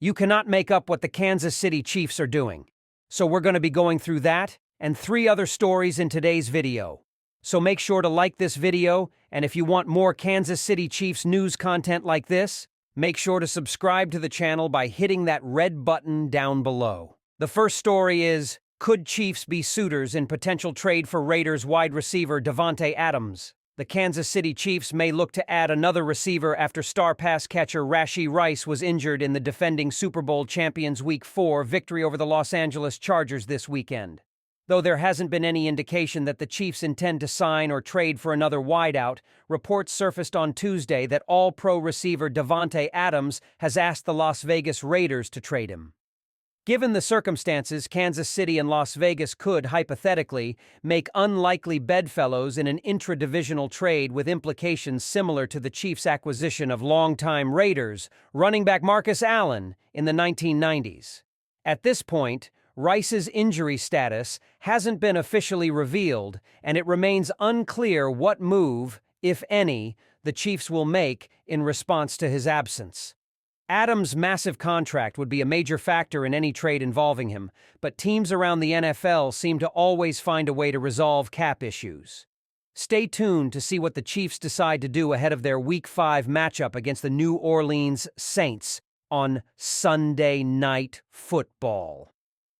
You cannot make up what the Kansas City Chiefs are doing. So we're going to be going through that and 3 other stories in today's video. So make sure to like this video, and if you want more Kansas City Chiefs news content like this, make sure to subscribe to the channel by hitting that red button down below. The first story is, could Chiefs be suitors in potential trade for Raiders wide receiver Davante Adams? The Kansas City Chiefs may look to add another receiver after star pass catcher Rashee Rice was injured in the defending Super Bowl champions Week 4 victory over the Los Angeles Chargers this weekend. Though there hasn't been any indication that the Chiefs intend to sign or trade for another wideout, reports surfaced on Tuesday that All-Pro receiver Davante Adams has asked the Las Vegas Raiders to trade him. Given the circumstances, Kansas City and Las Vegas could, hypothetically, make unlikely bedfellows in an intra-divisional trade with implications similar to the Chiefs' acquisition of longtime Raiders running back Marcus Allen in the 1990s. At this point, Rice's injury status hasn't been officially revealed, and it remains unclear what move, if any, the Chiefs will make in response to his absence. Adams' massive contract would be a major factor in any trade involving him, but teams around the NFL seem to always find a way to resolve cap issues. Stay tuned to see what the Chiefs decide to do ahead of their Week 5 matchup against the New Orleans Saints on Sunday Night Football.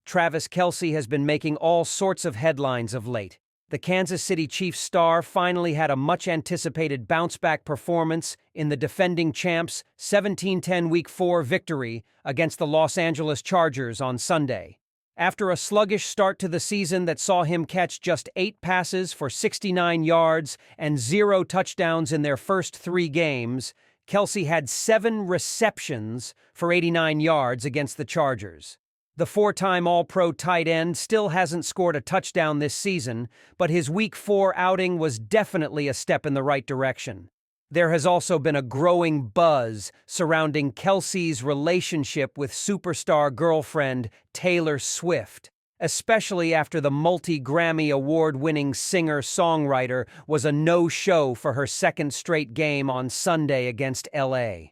Travis Kelce has been making all sorts of headlines of late. The Kansas City Chiefs star finally had a much-anticipated bounce-back performance in the defending champs' 17-10 Week 4 victory against the Los Angeles Chargers on Sunday. After a sluggish start to the season that saw him catch just 8 passes for 69 yards and 0 touchdowns in their first 3 games, Kelce had 7 receptions for 89 yards against the Chargers. The 4-time All-Pro tight end still hasn't scored a touchdown this season, but his Week 4 outing was definitely a step in the right direction. There has also been a growing buzz surrounding Kelce's relationship with superstar girlfriend Taylor Swift, especially after the multi-Grammy award-winning singer-songwriter was a no-show for her second straight game on Sunday against L.A.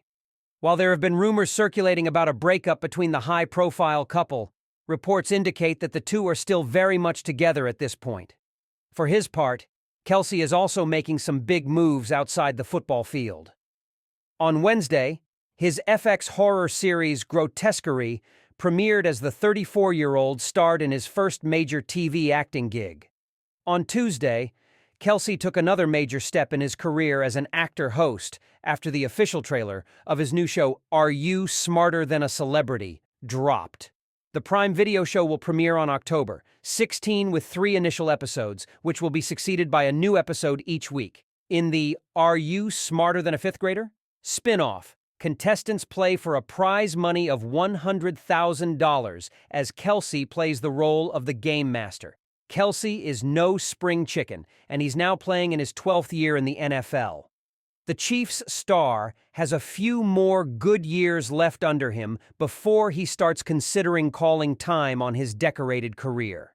While there have been rumors circulating about a breakup between the high-profile couple, reports indicate that the two are still very much together at this point. For his part, Kelce is also making some big moves outside the football field. On Wednesday, his FX horror series Grotesquerie premiered as the 34-year-old starred in his first major TV acting gig. On Tuesday, Kelce took another major step in his career as an actor-host after the official trailer of his new show Are You Smarter Than a Celebrity dropped. The Prime Video show will premiere on October 16 with 3 initial episodes, which will be succeeded by a new episode each week. In the Are You Smarter Than a Fifth Grader spin-off, contestants play for a prize money of $100,000 as Kelce plays the role of the game master. Kelce is no spring chicken, and he's now playing in his 12th year in the NFL. The Chiefs star has a few more good years left under him before he starts considering calling time on his decorated career.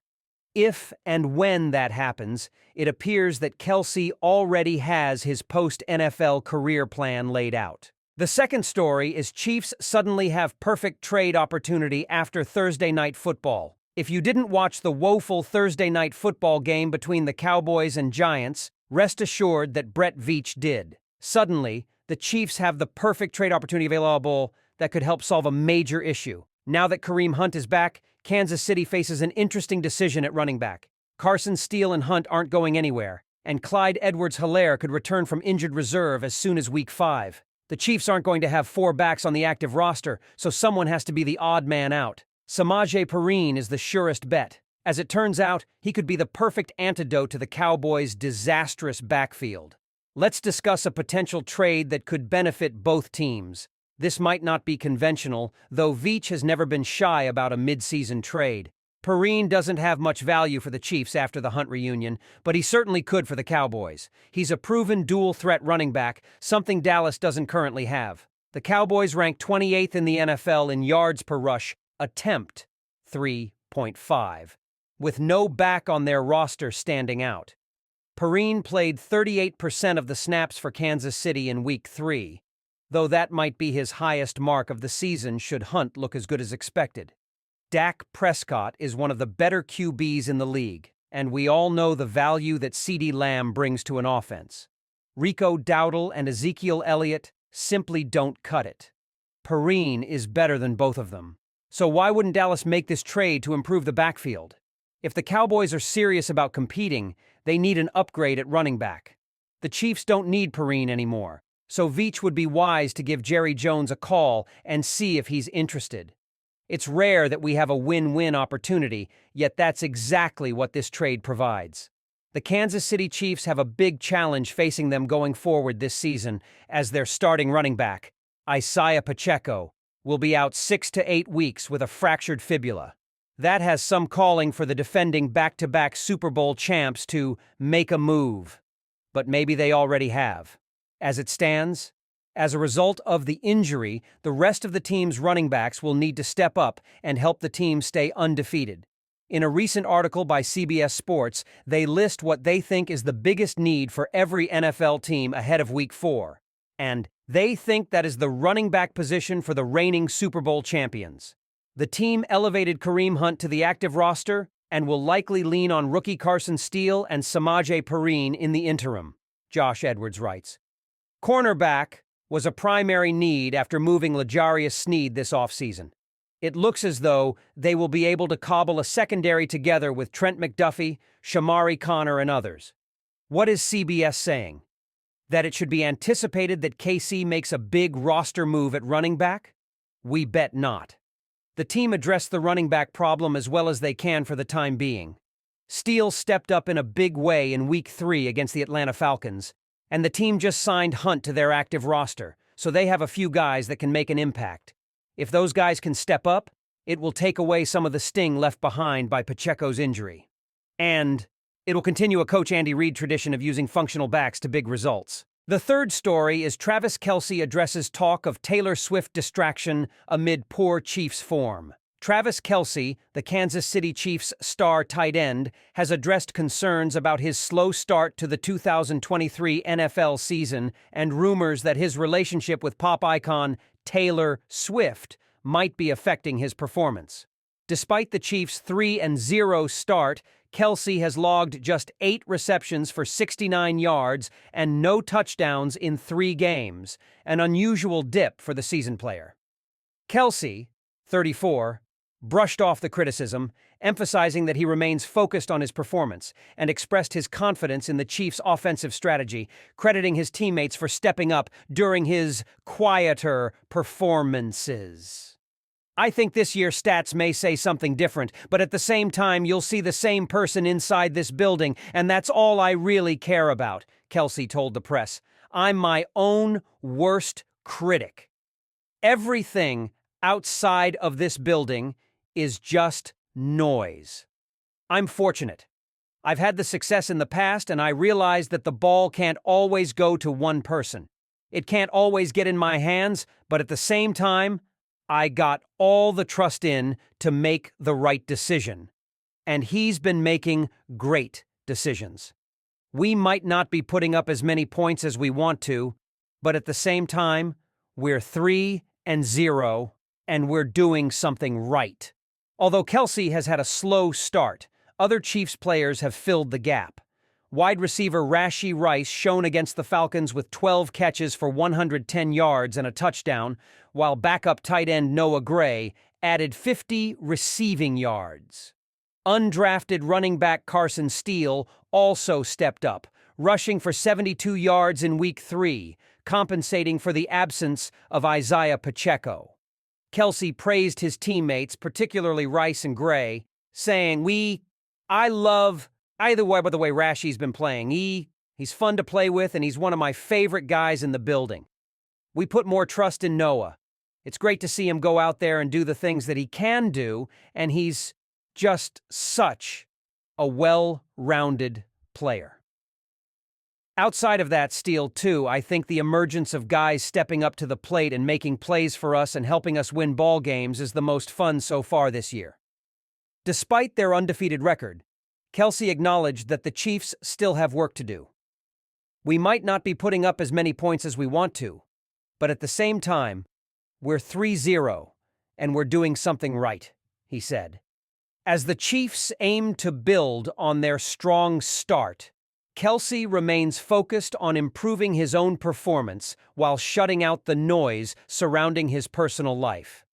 If and when that happens, it appears that Kelce already has his post-NFL career plan laid out. The second story is Chiefs suddenly have perfect trade opportunity after Thursday Night Football. If you didn't watch the woeful Thursday Night Football game between the Cowboys and Giants, rest assured that Brett Veach did. Suddenly, the Chiefs have the perfect trade opportunity available that could help solve a major issue. Now that Kareem Hunt is back, Kansas City faces an interesting decision at running back. Carson Steele and Hunt aren't going anywhere, and Clyde Edwards-Helaire could return from injured reserve as soon as Week 5. The Chiefs aren't going to have 4 backs on the active roster, so someone has to be the odd man out. Samaje Perine is the surest bet. As it turns out, he could be the perfect antidote to the Cowboys' disastrous backfield. Let's discuss a potential trade that could benefit both teams. This might not be conventional, though Veach has never been shy about a mid-season trade. Perine doesn't have much value for the Chiefs after the Hunt reunion, but he certainly could for the Cowboys. He's a proven dual-threat running back, something Dallas doesn't currently have. The Cowboys rank 28th in the NFL in yards per rush attempt, 3.5, with no back on their roster standing out. Perine played 38% of the snaps for Kansas City in Week 3. though that might be his highest mark of the season should Hunt look as good as expected. Dak Prescott is one of the better QBs in the league, and we all know the value that CeeDee Lamb brings to an offense. Rico Dowdle and Ezekiel Elliott simply don't cut it. Perine is better than both of them. So why wouldn't Dallas make this trade to improve the backfield? If the Cowboys are serious about competing, they need an upgrade at running back. The Chiefs don't need Perine anymore, so Veach would be wise to give Jerry Jones a call and see if he's interested. It's rare that we have a win-win opportunity, yet that's exactly what this trade provides. The Kansas City Chiefs have a big challenge facing them going forward this season, as their starting running back, Isaiah Pacheco, will be out 6 to 8 weeks with a fractured fibula. That has some calling for the defending back-to-back Super Bowl champs to make a move. But maybe they already have. As it stands, as a result of the injury, the rest of the team's running backs will need to step up and help the team stay undefeated. In a recent article by CBS Sports, they list what they think is the biggest need for every NFL team ahead of Week 4. And they think that is the running back position for the reigning Super Bowl champions. The team elevated Kareem Hunt to the active roster and will likely lean on rookie Carson Steele and Samaje Perine in the interim, Josh Edwards writes. Cornerback was a primary need after moving L'Jarius Sneed this offseason. It looks as though they will be able to cobble a secondary together with Trent McDuffie, Shamari Connor, and others. What is CBS saying? That it should be anticipated that KC makes a big roster move at running back? We bet not. The team addressed the running back problem as well as they can for the time being. Steele stepped up in a big way in Week 3 against the Atlanta Falcons, and the team just signed Hunt to their active roster, so they have a few guys that can make an impact. If those guys can step up, it will take away some of the sting left behind by Pacheco's injury. And it will continue a Coach Andy Reid tradition of using functional backs to big results. The third story is Travis Kelce addresses talk of Taylor Swift distraction amid poor Chiefs form. Travis Kelce, the Kansas City Chiefs star tight end, has addressed concerns about his slow start to the 2023 NFL season and rumors that his relationship with pop icon Taylor Swift might be affecting his performance. Despite the Chiefs' 3-0 start, Kelce has logged just 8 receptions for 69 yards and no touchdowns in 3 games, an unusual dip for the seasoned player. Kelce, 34, brushed off the criticism, emphasizing that he remains focused on his performance, and expressed his confidence in the Chiefs' offensive strategy, crediting his teammates for stepping up during his quieter performances. I think this year's stats may say something different, but at the same time you'll see the same person inside this building, and that's all I really care about, Kelce told the press. I'm my own worst critic. Everything outside of this building is just noise. I'm fortunate. I've had the success in the past, and I realize that the ball can't always go to one person. It can't always get in my hands, but at the same time, I got all the trust in to make the right decision. And he's been making great decisions. We might not be putting up as many points as we want to, but at the same time, we're 3-0, and we're doing something right. Although Kelce has had a slow start, other Chiefs players have filled the gap. Wide receiver Rashee Rice shone against the Falcons with 12 catches for 110 yards and a touchdown, while backup tight end Noah Gray added 50 receiving yards. Undrafted running back Carson Steele also stepped up, rushing for 72 yards in Week 3, compensating for the absence of Isaiah Pacheco. Kelce praised his teammates, particularly Rice and Gray, saying, I love either way by the way Rashee's been playing. He's fun to play with, and he's one of my favorite guys in the building. We put more trust in Noah. It's great to see him go out there and do the things that he can do, and he's just such a well-rounded player. Outside of that, Steele, too, I think the emergence of guys stepping up to the plate and making plays for us and helping us win ball games is the most fun so far this year. Despite their undefeated record, Kelce acknowledged that the Chiefs still have work to do. We might not be putting up as many points as we want to, But at the same time, we're 3-0, and we're doing something right, he said. As the Chiefs aim to build on their strong start, Kelsey remains focused on improving his own performance while shutting out the noise surrounding his personal life.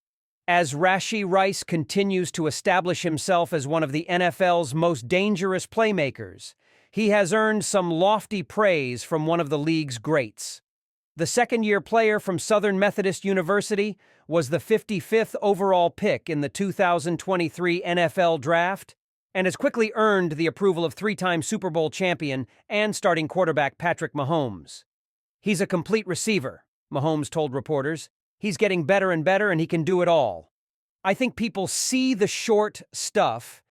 As Rashee Rice continues to establish himself as one of the NFL's most dangerous playmakers, he has earned some lofty praise from one of the league's greats. The second-year player from Southern Methodist University was the 55th overall pick in the 2023 NFL Draft and has quickly earned the approval of three-time Super Bowl champion and starting quarterback Patrick Mahomes. He's a complete receiver, Mahomes told reporters. He's getting better and better, and he can do it all. I think people see the short stuff